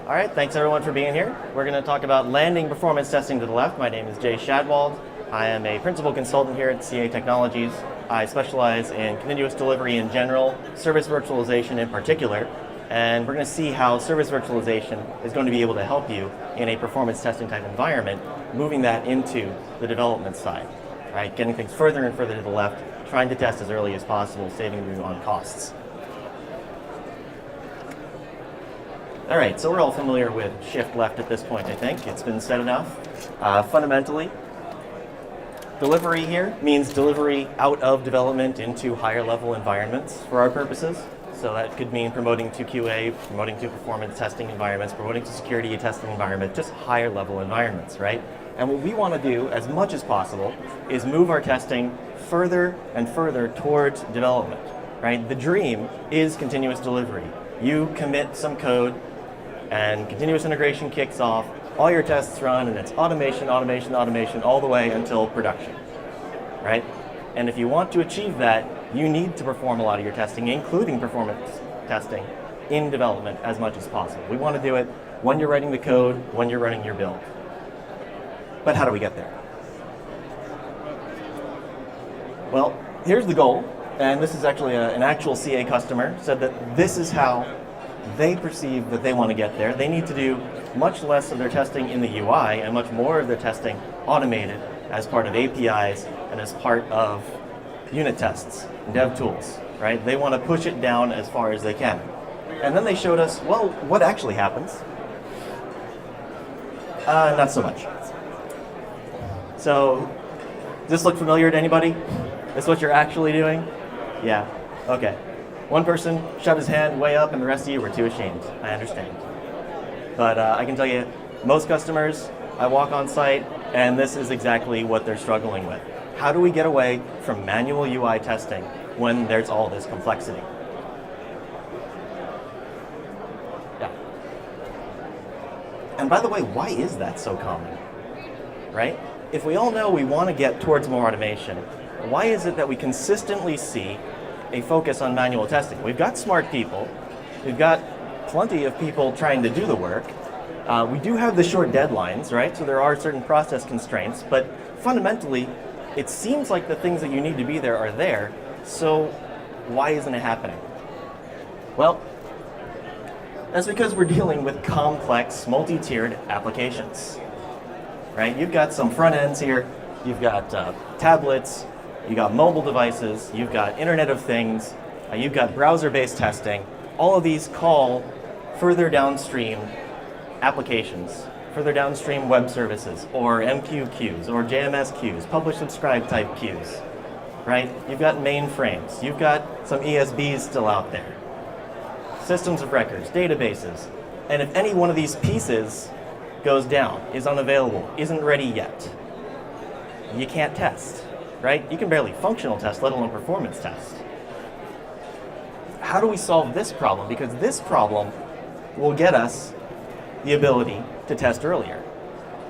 All right, thanks everyone for being here. We're going to talk about landing performance testing to the left. My name is Jay Shadwald. I am a principal consultant here at CA Technologies. I specialize in continuous delivery in general, service virtualization in particular, and we're going to see how service virtualization is going to be able to help you in a performance testing type environment, moving that into the development side, right? Getting things further and further to the left, trying to test as early as possible, saving you on costs. All right, so we're all familiar with shift left at this point, I think. It's been said enough. Fundamentally, delivery here means delivery out of development into higher level environments for our purposes. So that could mean promoting to QA, promoting to performance testing environments, promoting to security testing environments, just higher level environments, right? And what we want to do as much as possible is move our testing further and further towards development, right? The dream is continuous delivery. You commit some code, and continuous integration kicks off, all your tests run, and it's automation, automation, automation, all the way until production, right? And if you want to achieve that, you need to perform a lot of your testing, including performance testing, in development as much as possible. We want to do it when you're writing the code, when you're running your build. But how do we get there? Well, here's the goal, and this is actually an actual CA customer, said that this is how they perceive that they want to get there. They need to do much less of their testing in the UI and much more of their testing automated as part of APIs and as part of unit tests and dev tools, right? They want to push it down as far as they can. And then they showed us, well, what actually happens? Not so much. So, does this look familiar to anybody? Is what you're actually doing? Yeah, okay. One person shoved his hand way up and the rest of you were too ashamed. I understand. But I can tell you, most customers, I walk on site and this is exactly what they're struggling with. How do we get away from manual UI testing when there's all this complexity? Yeah. And by the way, why is that so common? Right? If we all know we want to get towards more automation, why is it that we consistently see a focus on manual testing? We've got smart people, we've got plenty of people trying to do the work. We do have the short deadlines, right? So there are certain process constraints, but fundamentally, it seems like the things that you need to be there are there, so why isn't it happening? Well, that's because we're dealing with complex, multi-tiered applications, right? You've got some front ends here, you've got tablets, you've got mobile devices, you've got Internet of Things, you've got browser-based testing. All of these call further downstream applications, further downstream web services, or MQ queues, or JMS queues, publish-subscribe type queues, right? You've got mainframes, you've got some ESBs still out there, systems of records, databases, and if any one of these pieces goes down, is unavailable, isn't ready yet, you can't test. Right? You can barely functional test, let alone performance test. How do we solve this problem? Because this problem will get us the ability to test earlier,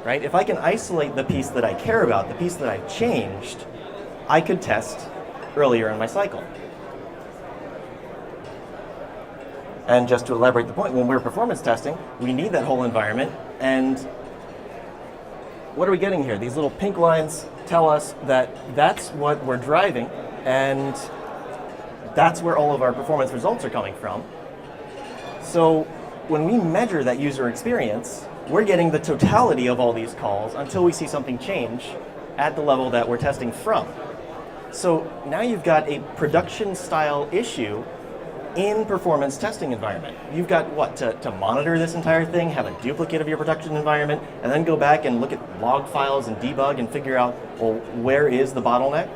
right? If I can isolate the piece that I care about, the piece that I've changed, I could test earlier in my cycle. And just to elaborate the point, when we're performance testing, we need that whole environment, and what are we getting here? These little pink lines tell us that that's what we're driving, and that's where all of our performance results are coming from. So when we measure that user experience, we're getting the totality of all these calls until we see something change at the level that we're testing from. So now you've got a production style issue in performance testing environment. You've got what, to monitor this entire thing, have a duplicate of your production environment, and then go back and look at log files and debug and figure out, well, where is the bottleneck?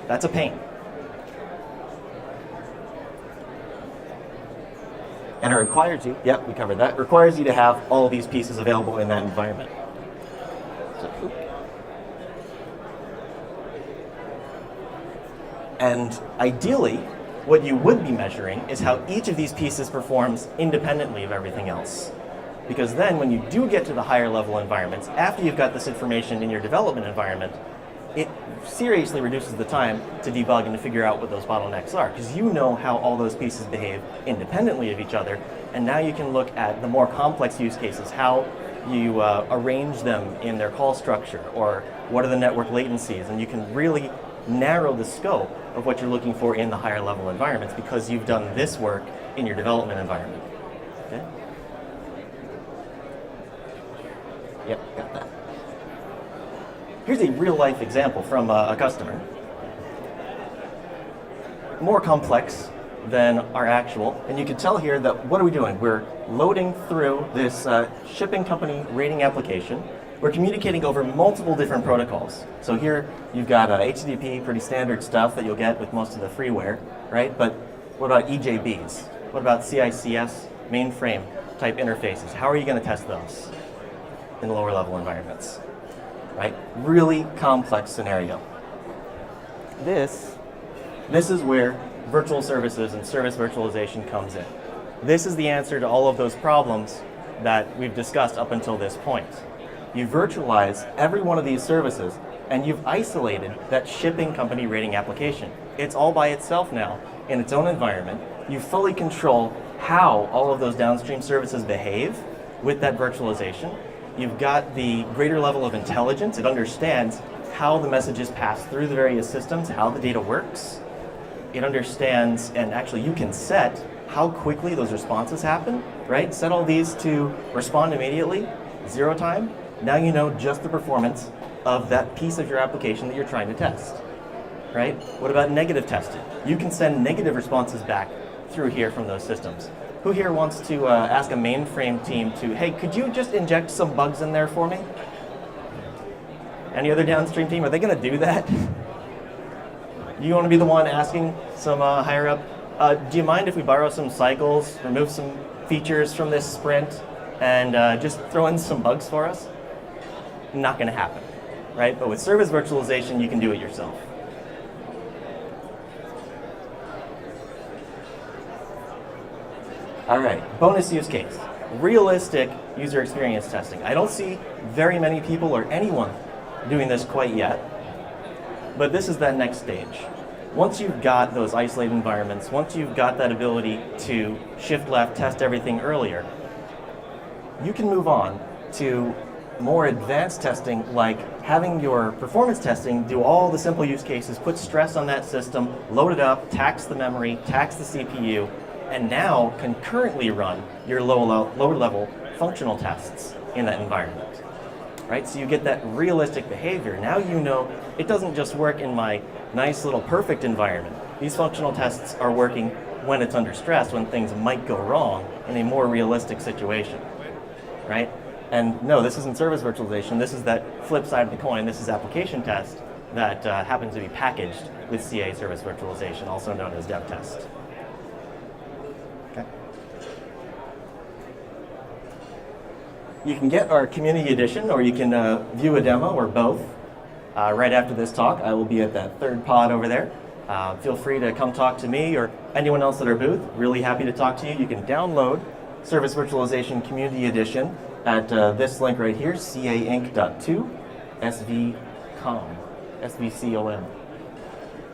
That's a pain. And it requires you, yep, we covered that, requires you to have all of these pieces available in that environment. And ideally, what you would be measuring is how each of these pieces performs independently of everything else. Because then when you do get to the higher level environments, after you've got this information in your development environment, it seriously reduces the time to debug and to figure out what those bottlenecks are. Because you know how all those pieces behave independently of each other, And now you can look at the more complex use cases, how you arrange them in their call structure, or what are the network latencies, and you can really narrow the scope of what you're looking for in the higher level environments because you've done this work in your development environment. Okay? Yep, got that. Here's a real life example from a customer. More complex than our actual, and you can tell here that what are we doing? We're loading through this shipping company rating application. We're communicating over multiple different protocols. So here you've got HTTP, pretty standard stuff that you'll get with most of the freeware, right? But what about EJBs? What about CICS, mainframe type interfaces? How are you going to test those in lower level environments, right? Really complex scenario. This is where virtual services and service virtualization comes in. This is the answer to all of those problems that we've discussed up until this point. You virtualize every one of these services and you've isolated that shipping company rating application. It's all by itself now in its own environment. You fully control how all of those downstream services behave with that virtualization. You've got the greater level of intelligence. It understands how the messages pass through the various systems, how the data works. It understands, and actually you can set how quickly those responses happen, right? Set all these to respond immediately, 0 time. Now you know just the performance of that piece of your application that you're trying to test, right? What about negative testing? You can send negative responses back through here from those systems. Who here wants to ask a mainframe team to, hey, could you just inject some bugs in there for me? Any other downstream team, are they gonna do that? You want to be the one asking some higher up, do you mind if we borrow some cycles, remove some features from this sprint, and just throw in some bugs for us? Not going to happen, right? But with service virtualization, you can do it yourself. All right, bonus use case. Realistic user experience testing. I don't see very many people or anyone doing this quite yet. But this is that next stage. Once you've got those isolated environments, once you've got that ability to shift left, test everything earlier, you can move on to more advanced testing, like having your performance testing do all the simple use cases, put stress on that system, load it up, tax the memory, tax the CPU, and now concurrently run your lower level functional tests in that environment. Right? So you get that realistic behavior. Now you know it doesn't just work in my nice little perfect environment. These functional tests are working when it's under stress, when things might go wrong in a more realistic situation. Right? And no, this isn't service virtualization. This is that flip side of the coin. This is application test that happens to be packaged with CA service virtualization, also known as dev test. You can get our community edition, or you can view a demo, or both. Right after this talk, I will be at that third pod over there. Feel free to come talk to me or anyone else at our booth. Really happy to talk to you. You can download Service Virtualization Community Edition at this link right here, cainc.2 svcom.